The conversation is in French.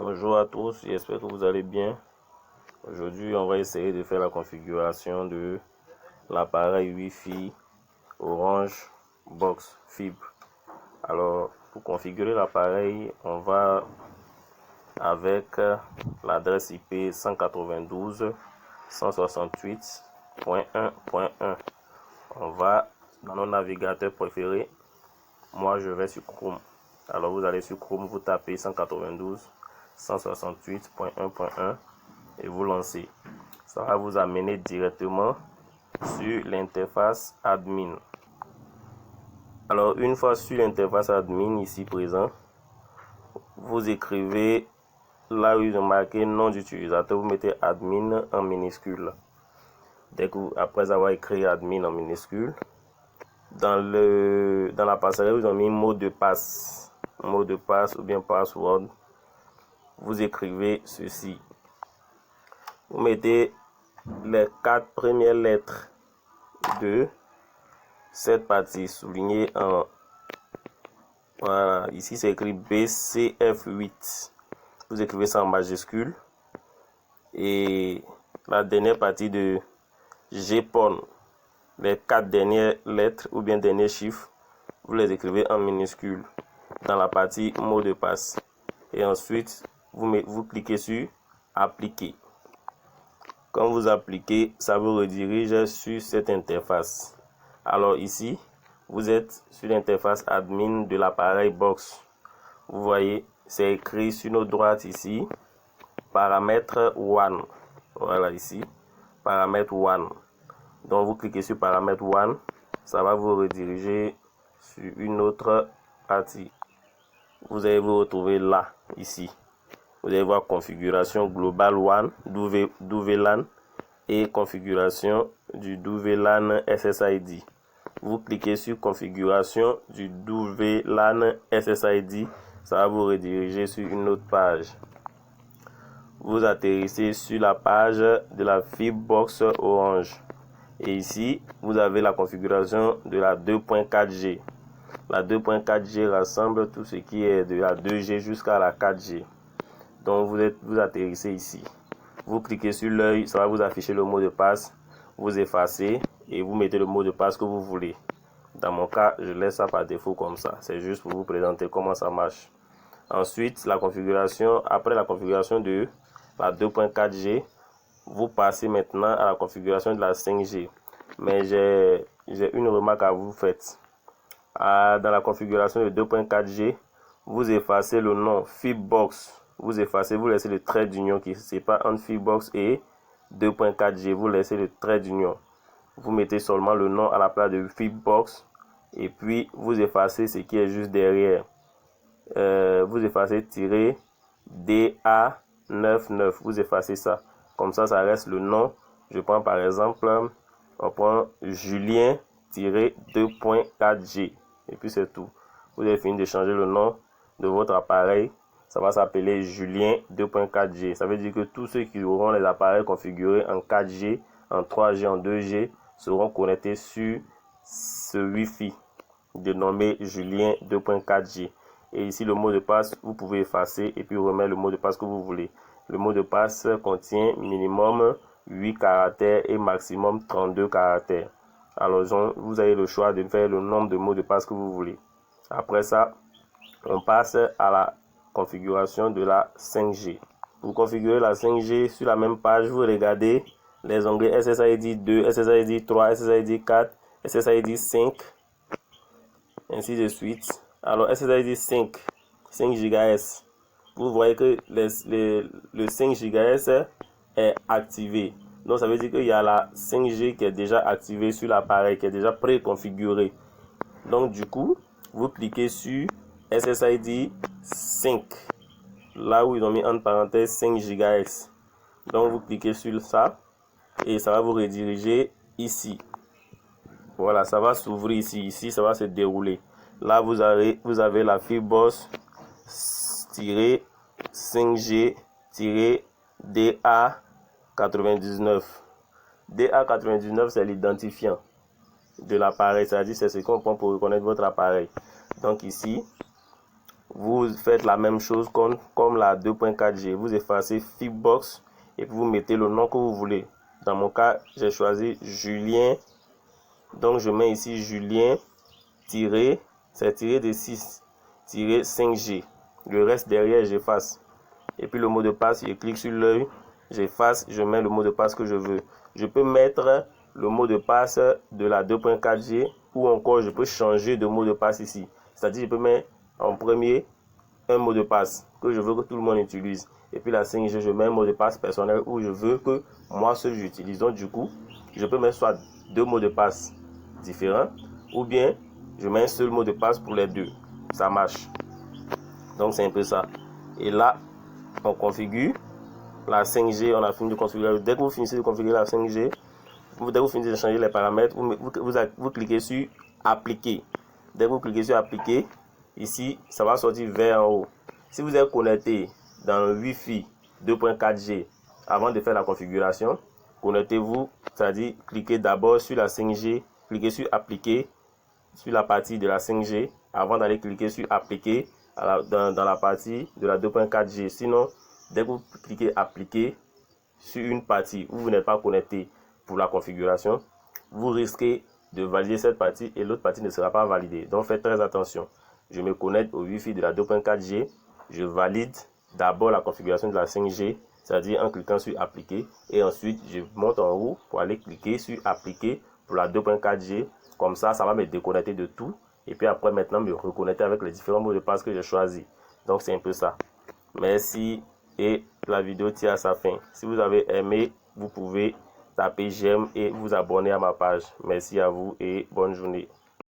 Bonjour à tous, j'espère que vous allez bien. Aujourd'hui, on va essayer de faire la configuration de l'appareil Wi-Fi Orange Box Fibre. Alors, pour configurer l'appareil, on va avec l'adresse IP 192.168.1.1. On va dans nos navigateurs préférés. Moi, je vais sur Chrome. Alors, vous allez sur Chrome, vous tapez 192.168.1.1 et vous lancez. Ça va vous amener directement sur l'interface admin. Alors, une fois sur l'interface admin ici présent, vous écrivez là où ils ont marqué nom d'utilisateur, vous mettez admin en minuscule. Dès que après avoir écrit admin en minuscule, dans la passerelle, vous avez mis mot de passe ou bien password. Vous écrivez ceci. Vous mettez les 4 premières lettres de cette partie soulignées en voilà, ici c'est écrit BCF8. Vous écrivez ça en majuscule et la dernière partie de GPON, les 4 dernières lettres ou bien derniers chiffres, vous les écrivez en minuscule dans la partie mot de passe et ensuite vous cliquez sur appliquer. Quand vous appliquez, ça vous redirige sur cette interface. Alors ici, vous êtes sur l'interface admin de l'appareil box. Vous voyez, c'est écrit sur notre droite ici, paramètre 1. Voilà ici, paramètre 1. Donc vous cliquez sur paramètre 1, ça va vous rediriger sur une autre partie. Vous allez vous retrouver là, ici. Vous allez voir configuration global 1, WLAN et configuration du WLAN SSID. Vous cliquez sur configuration du WLAN SSID, ça va vous rediriger sur une autre page. Vous atterrissez sur la page de la fibre box Orange. Et ici, vous avez la configuration de la 2.4G. La 2.4G rassemble tout ce qui est de la 2G jusqu'à la 4G. Donc vous atterrissez ici. Vous cliquez sur l'œil, ça va vous afficher le mot de passe. Vous effacez et vous mettez le mot de passe que vous voulez. Dans mon cas, je laisse ça par défaut comme ça. C'est juste pour vous présenter comment ça marche. Ensuite, après la configuration de la 2.4G, vous passez maintenant à la configuration de la 5G. Mais j'ai une remarque à vous faire. Dans la configuration de 2.4G, vous effacez le nom Fibbox. Vous laissez le trait d'union qui sépare entre Fibbox et 2.4G. Vous laissez le trait d'union. Vous mettez seulement le nom à la place de Fibbox et puis vous effacez ce qui est juste derrière. Vous effacez -DA99. Vous effacez ça. Comme ça reste le nom. Je prends par exemple, on prend Julien-2.4G. Et puis c'est tout. Vous avez fini de changer le nom de votre appareil. Ça va s'appeler Julien 2.4G. Ça veut dire que tous ceux qui auront les appareils configurés en 4G, en 3G, en 2G seront connectés sur ce Wi-Fi dénommé Julien 2.4G. Et ici, le mot de passe, vous pouvez effacer et puis remettre le mot de passe que vous voulez. Le mot de passe contient minimum 8 caractères et maximum 32 caractères. Alors, vous avez le choix de faire le nombre de mots de passe que vous voulez. Après ça, on passe à la configuration de la 5G. Pour configurer la 5G, sur la même page, vous regardez les onglets SSID 2, SSID 3, SSID 4, SSID 5, ainsi de suite. Alors, SSID 5 GHz. Vous voyez que le 5 GHz est activé. Donc, ça veut dire qu'il y a la 5G qui est déjà activée sur l'appareil, qui est déjà préconfigurée. Donc, du coup, vous cliquez sur SSID 5. Là où ils ont mis entre parenthèses 5 GHz. Donc, vous cliquez sur ça et ça va vous rediriger ici. Voilà, ça va s'ouvrir ici. Ici, ça va se dérouler. Là, vous avez la Fibbox 5G-DA99. DA99, c'est l'identifiant de l'appareil. C'est-à-dire, c'est ce qu'on prend pour reconnaître votre appareil. Donc ici, vous faites la même chose comme la 2.4G. Vous effacez Fibbox et puis vous mettez le nom que vous voulez. Dans mon cas, j'ai choisi Julien. Donc, je mets ici Julien, c'est tiré de 6, 5G. Le reste derrière, j'efface. Et puis le mot de passe, je clique sur l'œil, j'efface, je mets le mot de passe que je veux. Je peux mettre le mot de passe de la 2.4G ou encore je peux changer de mot de passe ici. C'est-à-dire, je peux mettre en premier un mot de passe que je veux que tout le monde utilise. Et puis la 5G, je mets un mot de passe personnel où je veux que moi seul j'utilise. Donc du coup, je peux mettre soit deux mots de passe différents ou bien je mets un seul mot de passe pour les deux. Ça marche. Donc c'est un peu ça. Et là, on configure la 5G. On a fini de configurer. Dès que vous finissez de configurer la 5G, dès que vous finissez de changer les paramètres, vous cliquez sur appliquer. Dès que vous cliquez sur appliquer, ici, ça va sortir vert en haut. Si vous êtes connecté dans le Wi-Fi 2.4G avant de faire la configuration, connectez-vous, c'est-à-dire cliquez d'abord sur la 5G, cliquez sur appliquer sur la partie de la 5G avant d'aller cliquer sur appliquer dans la partie de la 2.4G. Sinon, dès que vous cliquez appliquer sur une partie où vous n'êtes pas connecté pour la configuration, vous risquez de valider cette partie et l'autre partie ne sera pas validée. Donc faites très attention. Je me connecte au Wi-Fi de la 2.4G, je valide d'abord la configuration de la 5G, c'est-à-dire en cliquant sur appliquer, et ensuite je monte en haut pour aller cliquer sur appliquer pour la 2.4G. Comme ça, ça va me déconnecter de tout et puis après maintenant me reconnecter avec les différents mots de passe que j'ai choisis. Donc c'est un peu ça. Merci et la vidéo tire à sa fin. Si vous avez aimé, vous pouvez taper j'aime et vous abonner à ma page. Merci à vous et bonne journée.